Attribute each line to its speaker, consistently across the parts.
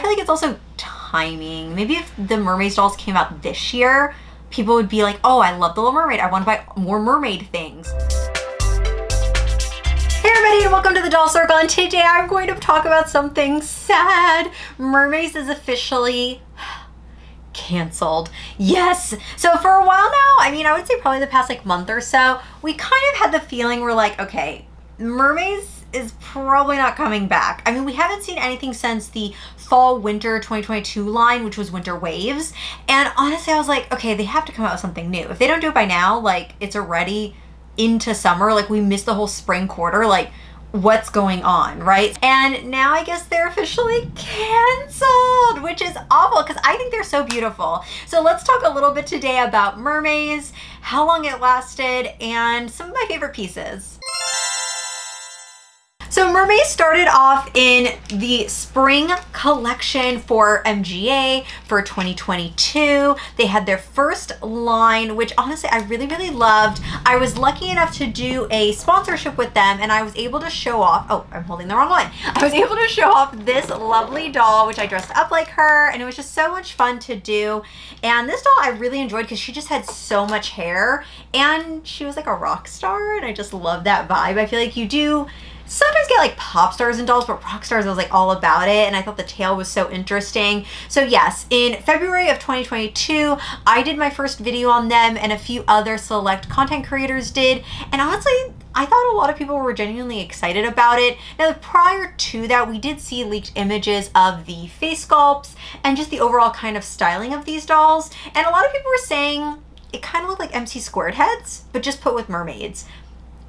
Speaker 1: feel like it's also timing. Maybe if the Mermaid dolls came out this year, people would be like, oh, I love the Little Mermaid. I want to buy more mermaid things. Hey everybody, and welcome to the Doll Circle, and today I'm going to talk about something sad. Mermaze is officially canceled. Yes. So for a while now, I would say probably the past month or so, we kind of had the feeling we're like, okay, Mermaze is probably not coming back. We haven't seen anything since the fall winter 2022 line, which was Winter Waves. And honestly, I was like, okay, they have to come out with something new. If they don't do it by now, it's already into summer, we missed the whole spring quarter, what's going on, right? And now I guess they're officially canceled, which is awful because I think they're so beautiful. So let's talk a little bit today about Mermaze, how long it lasted, and some of my favorite pieces. So Mermaze started off in the spring collection for MGA for 2022. They had their first line, which honestly I really, really loved. I was lucky enough to do a sponsorship with them, and I was able to show off, oh, I'm holding the wrong one. I was able to show off this lovely doll, which I dressed up like her, and it was just so much fun to do. And this doll I really enjoyed because she just had so much hair, and she was like a rock star, and I just love that vibe. I feel like you do sometimes get pop stars and dolls, but rock stars, I was all about it, and I thought the tail was so interesting. So yes, in February of 2022, I did my first video on them, and a few other select content creators did, and honestly, I thought a lot of people were genuinely excited about it. Now, prior to that, we did see leaked images of the face sculpts and just the overall kind of styling of these dolls, and a lot of people were saying it kind of looked like MC Squared heads, but just put with mermaids.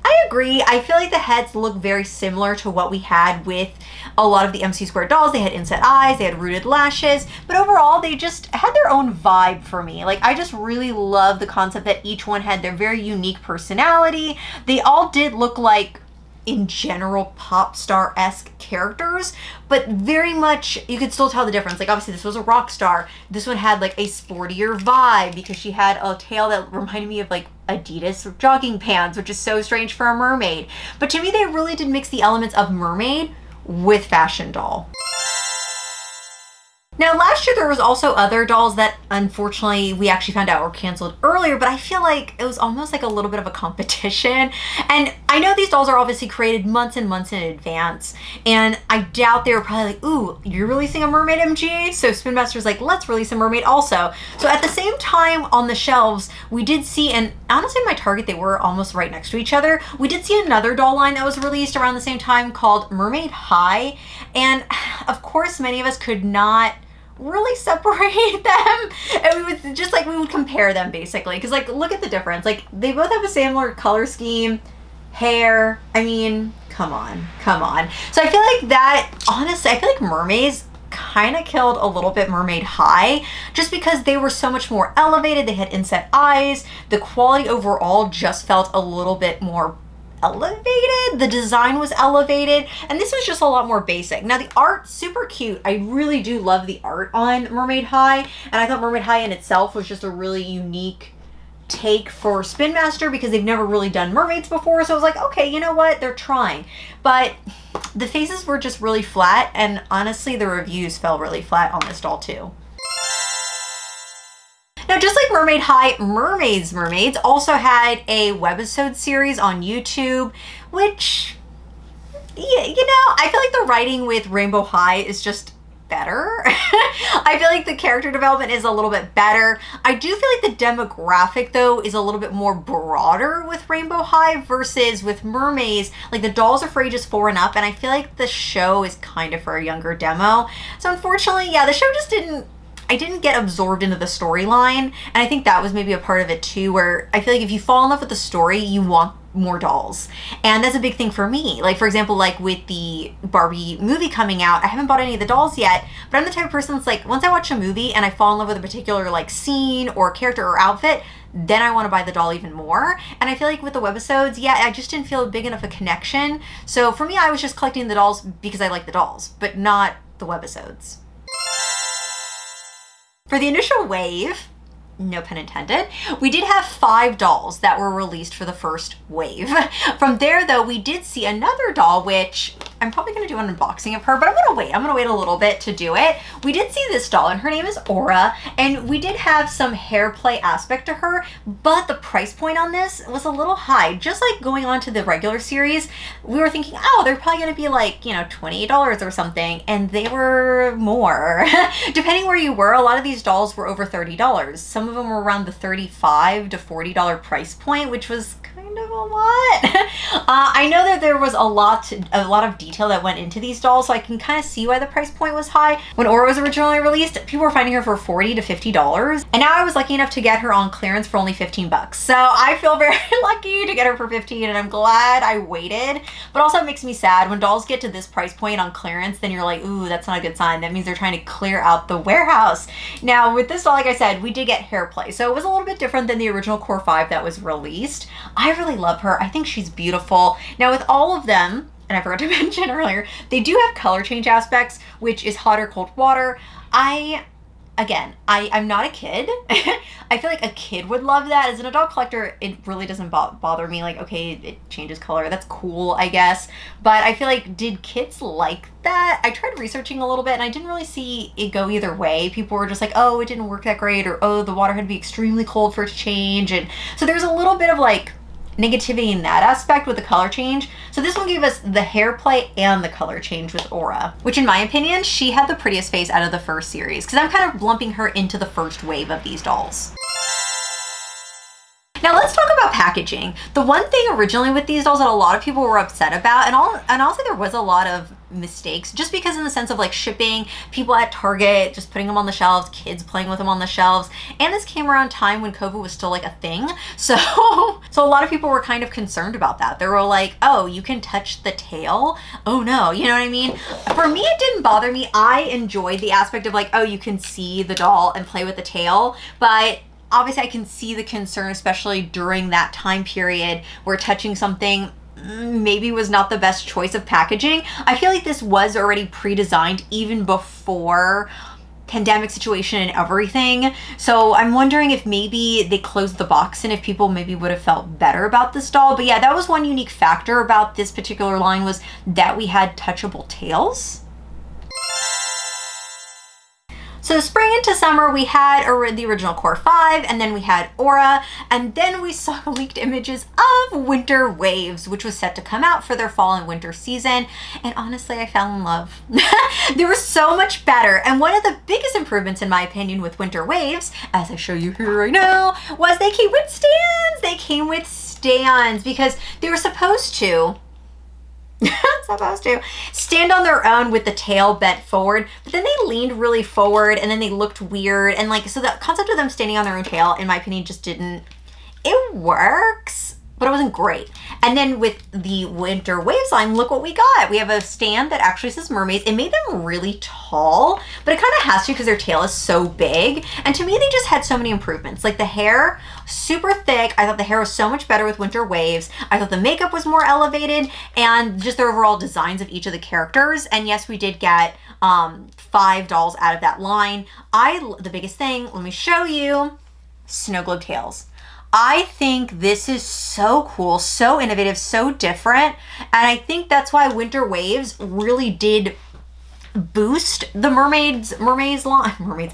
Speaker 1: I agree. I feel like the heads look very similar to what we had with a lot of the MC Squared dolls. They had inset eyes, they had rooted lashes, but overall they just had their own vibe for me. I just really love the concept that each one had their very unique personality. They all did look like, in general, pop star-esque characters, but very much, you could still tell the difference. Obviously this was a rock star. This one had a sportier vibe because she had a tail that reminded me of Adidas jogging pants, which is so strange for a mermaid. But to me, they really did mix the elements of mermaid with fashion doll. Now, last year there was also other dolls that unfortunately we actually found out were canceled earlier, but I feel like it was almost a little bit of a competition. And I know these dolls are obviously created months and months in advance, and I doubt they were probably ooh, you're releasing a mermaid MGA? So Spin Master's let's release a mermaid also. So at the same time on the shelves, we did see, and honestly my Target, they were almost right next to each other. We did see another doll line that was released around the same time called Mermaid High. And of course, many of us could not really separate them, and we would just we would compare them basically because look at the difference. They both have a similar color scheme, hair. Come on. So I feel like that, honestly, I feel like Mermaze kind of killed a little bit Mermaid High just because they were so much more elevated. They had inset eyes. The quality overall just felt a little bit more elevated. The design was elevated, and this was just a lot more basic. Now the art, super cute. I really do love the art on Mermaid High, and I thought Mermaid High in itself was just a really unique take for Spin Master because they've never really done mermaids before. So I was okay, you know what, they're trying. But the faces were just really flat, and honestly the reviews fell really flat on this doll too. Now, just like Mermaid High, Mermaze Mermaidz also had a Webisodes series on YouTube, which, yeah, I feel like the writing with Rainbow High is just better. I feel like the character development is a little bit better. I do feel like the demographic, though, is a little bit more broader with Rainbow High versus with Mermaze. The dolls are for ages 4 and up, and I feel like the show is kind of for a younger demo. So unfortunately, yeah, the show just I didn't get absorbed into the storyline, and I think that was maybe a part of it too, where I feel like if you fall in love with the story, you want more dolls. And that's a big thing for me. For example, with the Barbie movie coming out, I haven't bought any of the dolls yet, but I'm the type of person that's once I watch a movie and I fall in love with a particular scene or character or outfit, then I want to buy the doll even more. And I feel like with the Webisodes, yeah, I just didn't feel big enough a connection. So for me, I was just collecting the dolls because I like the dolls, but not the Webisodes. For the initial wave, no pun intended, we did have 5 dolls that were released for the first wave. From there, though, we did see another doll, which I'm probably gonna do an unboxing of her, but I'm gonna wait a little bit to do it. We did see this doll, and her name is Aura, and we did have some hair play aspect to her, but the price point on this was a little high. Just like going on to the regular series, we were thinking, oh, they're probably gonna be like, you know, $28 or something, and they were more. Depending where you were, a lot of these dolls were over $30. Some of them were around the $35 to $40 price point, which was kind of a lot. I know that there was a lot of detail that went into these dolls, so I can kind of see why the price point was high. When Aura was originally released, people were finding her for $40 to $50, and now I was lucky enough to get her on clearance for only 15 bucks. So I feel very lucky to get her for 15, and I'm glad I waited. But also it makes me sad when dolls get to this price point on clearance, then you're like, ooh, that's not a good sign. That means they're trying to clear out the warehouse. Now with this doll, like I said, we did get hair play, so it was a little bit different than the original Core 5 that was released. I really love her. I think she's beautiful. Now with all of them, and I forgot to mention earlier, they do have color change aspects, which is hot or cold water. I'm not a kid. I feel like a kid would love that. As an adult collector, it really doesn't bother me. Like, okay, it changes color. That's cool, I guess. But I feel like, did kids like that? I tried researching a little bit, and I didn't really see it go either way. People were just like, oh, it didn't work that great, or oh, the water had to be extremely cold for it to change. And so there's a little bit of like negativity in that aspect with the color change. So this one gave us the hair play and the color change with Aura, which in my opinion, she had the prettiest face out of the first series, because I'm kind of lumping her into the first wave of these dolls. Now let's talk about packaging. The one thing originally with these dolls that a lot of people were upset about, and I'll say there was a lot of mistakes, just because in the sense of like shipping, people at Target just putting them on the shelves, kids playing with them on the shelves, and this came around time when COVID was still like a thing. So a lot of people were kind of concerned about that. They were like, oh, you can touch the tail? Oh no, you know what I mean? For me, it didn't bother me. I enjoyed the aspect of like, oh, you can see the doll and play with the tail, but obviously I can see the concern, especially during that time period where touching something maybe was not the best choice of packaging. I feel like this was already pre-designed even before pandemic situation and everything. So I'm wondering if maybe they closed the box and if people maybe would have felt better about this doll. But yeah, that was one unique factor about this particular line, was that we had touchable tails. So spring into summer, we had the original Core 5, and then we had Aura, and then we saw leaked images of Winter Waves, which was set to come out for their fall and winter season. And honestly, I fell in love. They were so much better. And one of the biggest improvements, in my opinion, with Winter Waves, as I show you here right now, was they came with stands. They came with stands because they were supposed to stand on their own with the tail bent forward, but then they leaned really forward and then they looked weird, and like, so the concept of them standing on their own tail, in my opinion, just didn't, it works, but it wasn't great. And then with the Winter Waves line, look what we got. We have a stand that actually says Mermaids. It made them really tall, but it kind of has to because their tail is so big. And to me, they just had so many improvements. Like the hair, super thick. I thought the hair was so much better with Winter Waves. I thought the makeup was more elevated, and just the overall designs of each of the characters. And yes, we did get 5 dolls out of that line. The biggest thing, let me show you, snow globe tails. I think this is so cool, so innovative, so different. And I think that's why Winter Waves really did boost the Mermaze line. I'm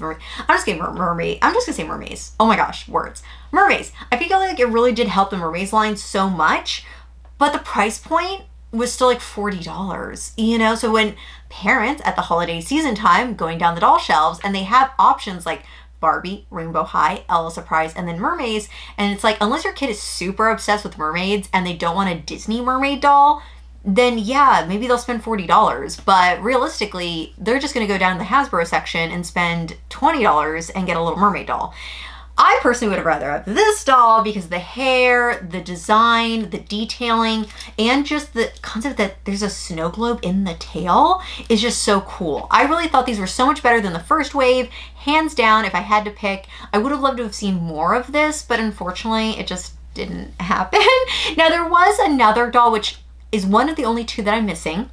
Speaker 1: just gonna say Mermaze. Oh my gosh, words. Mermaze. I feel like it really did help the Mermaze line so much, but the price point was still like $40, you know? So when parents at the holiday season time going down the doll shelves and they have options like Barbie, Rainbow High, Ella Surprise, and then Mermaids. And it's like, unless your kid is super obsessed with mermaids and they don't want a Disney mermaid doll, then yeah, maybe they'll spend $40. But realistically, they're just going to go down to the Hasbro section and spend $20 and get a little mermaid doll. I personally would have rather have this doll because the hair, the design, the detailing, and just the concept that there's a snow globe in the tail is just so cool. I really thought these were so much better than the first wave. Hands down, if I had to pick, I would have loved to have seen more of this, but unfortunately, it just didn't happen. Now, there was another doll, which is one of the only 2 that I'm missing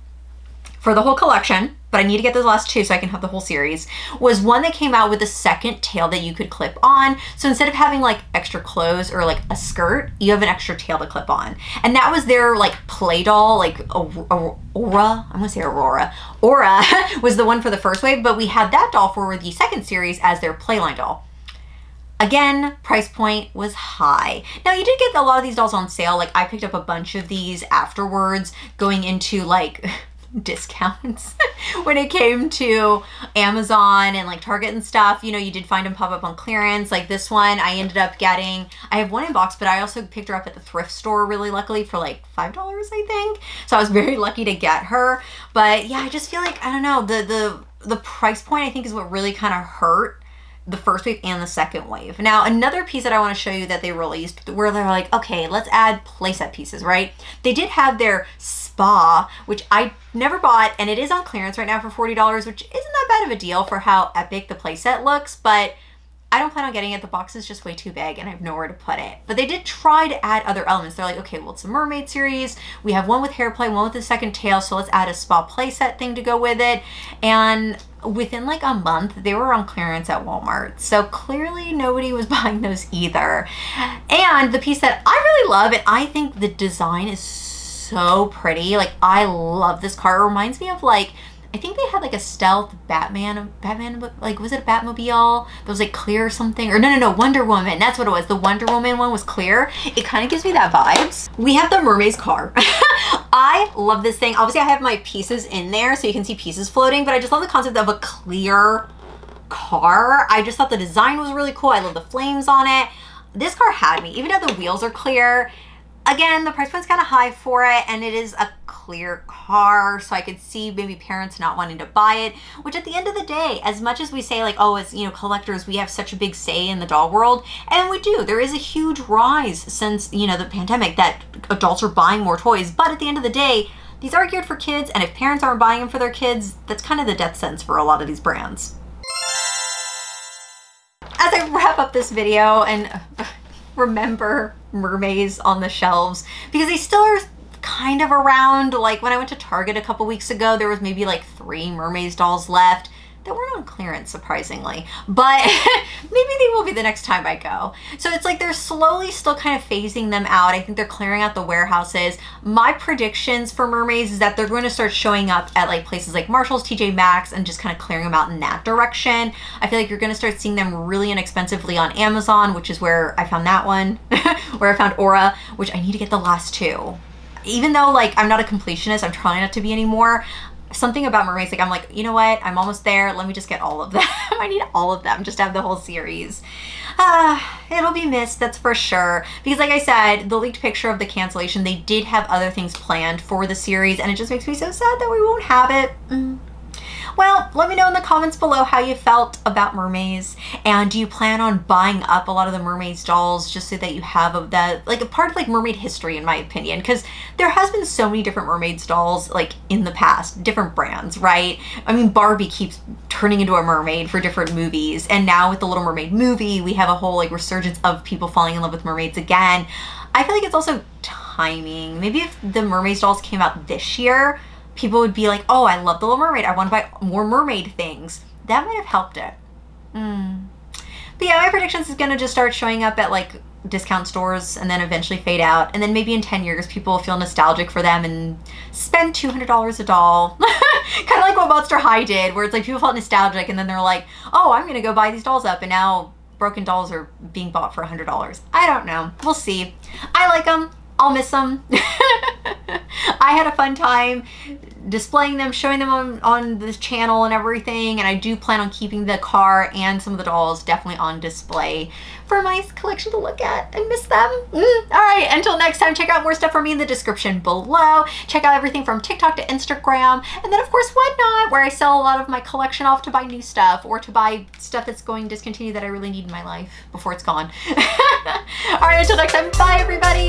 Speaker 1: for the whole collection, but I need to get those last two so I can have the whole series, was one that came out with a second tail that you could clip on. So instead of having like extra clothes or like a skirt, you have an extra tail to clip on. And that was their like play doll, like Aura, I'm gonna say Aurora. Aura was the one for the first wave, but we had that doll for the second series as their playline doll. Again, price point was high. Now you did get a lot of these dolls on sale. Like I picked up a bunch of these afterwards going into like discounts when it came to Amazon and like Target and stuff. You know, you did find them pop up on clearance. Like this one, I ended up getting, I have one in box, but I also picked her up at the thrift store really luckily for like $5, I think. So I was very lucky to get her. But yeah, I just feel like, I don't know, the price point I think is what really kind of hurt the first wave and the second wave. Now, another piece that I want to show you that they released where they're like, okay, let's add playset pieces, right? They did have their spa, which I never bought, and it is on clearance right now for $40, which isn't that bad of a deal for how epic the playset looks, but I don't plan on getting it. The box is just way too big and I have nowhere to put it. But they did try to add other elements. They're like, okay, well, it's a mermaid series. We have one with hair play, one with the second tail. So let's add a spa playset thing to go with it. And within like a month, they were on clearance at Walmart. So clearly nobody was buying those either. And the piece that I really love, and I think the design is so pretty. Like I love this car. It reminds me of like, I think they had like a stealth Batman, like was it a Batmobile that was like clear or something? Or no, Wonder Woman. That's what it was. The Wonder Woman one was clear. It kind of gives me that vibes. We have the Mermaid's car. I love this thing. Obviously I have my pieces in there so you can see pieces floating, but I just love the concept of a clear car. I just thought the design was really cool. I love the flames on it. This car had me, even though the wheels are clear. Again, the price point's kind of high for it, and it is a clear car, so I could see maybe parents not wanting to buy it, which at the end of the day, as much as we say like, oh, as you know, collectors, we have such a big say in the doll world, and we do. There is a huge rise since, you know, the pandemic that adults are buying more toys, but at the end of the day, these are geared for kids, and if parents aren't buying them for their kids, that's kind of the death sentence for a lot of these brands. As I wrap up this video and remember Mermaids on the shelves, because they still are kind of around. Like when I went to Target a couple weeks ago, there was maybe like 3 Mermaids dolls left that weren't on clearance, surprisingly, but maybe they will be the next time I go. So it's like they're slowly still kind of phasing them out. I think they're clearing out the warehouses. My predictions for Mermaids is that they're going to start showing up at like places like Marshall's, TJ Maxx, and just kind of clearing them out in that direction. I feel like you're going to start seeing them really inexpensively on Amazon, which is where I found that one, where I found Aura, which I need to get the last 2. Even though like I'm not a completionist, I'm trying not to be anymore. Something about Mermaids, like I'm like, you know what? I'm almost there. Let me just get all of them. I need all of them just to have the whole series. It'll be missed, that's for sure. Because like I said, the leaked picture of the cancellation, they did have other things planned for the series, and it just makes me so sad that we won't have it. Well, let me know in the comments below how you felt about Mermaids, and do you plan on buying up a lot of the Mermaids dolls just so that you have that, like a part of like mermaid history, in my opinion, because there has been so many different Mermaids dolls like in the past, different brands, right? I mean, Barbie keeps turning into a mermaid for different movies, and now with the Little Mermaid movie, we have a whole like resurgence of people falling in love with mermaids again. I feel like it's also timing. Maybe if the Mermaids dolls came out this year, people would be like, oh, I love the Little Mermaid. I want to buy more mermaid things. That might have helped it. But yeah, my predictions is going to just start showing up at like discount stores and then eventually fade out. And then maybe in 10 years, people will feel nostalgic for them and spend $200 a doll. Kind of like what Monster High did, where it's like people felt nostalgic and then they're like, oh, I'm going to go buy these dolls up. And now broken dolls are being bought for $100. I don't know. We'll see. I like them. I'll miss them. I had a fun time displaying them, showing them on this channel and everything, and I do plan on keeping the car and some of the dolls definitely on display for my collection to look at. I miss them. All right, until next time, check out more stuff from me in the description below. Check out everything from TikTok to Instagram, and then of course Whatnot, where I sell a lot of my collection off to buy new stuff or to buy stuff that's going discontinued that I really need in my life before it's gone. All right, until next time, bye everybody.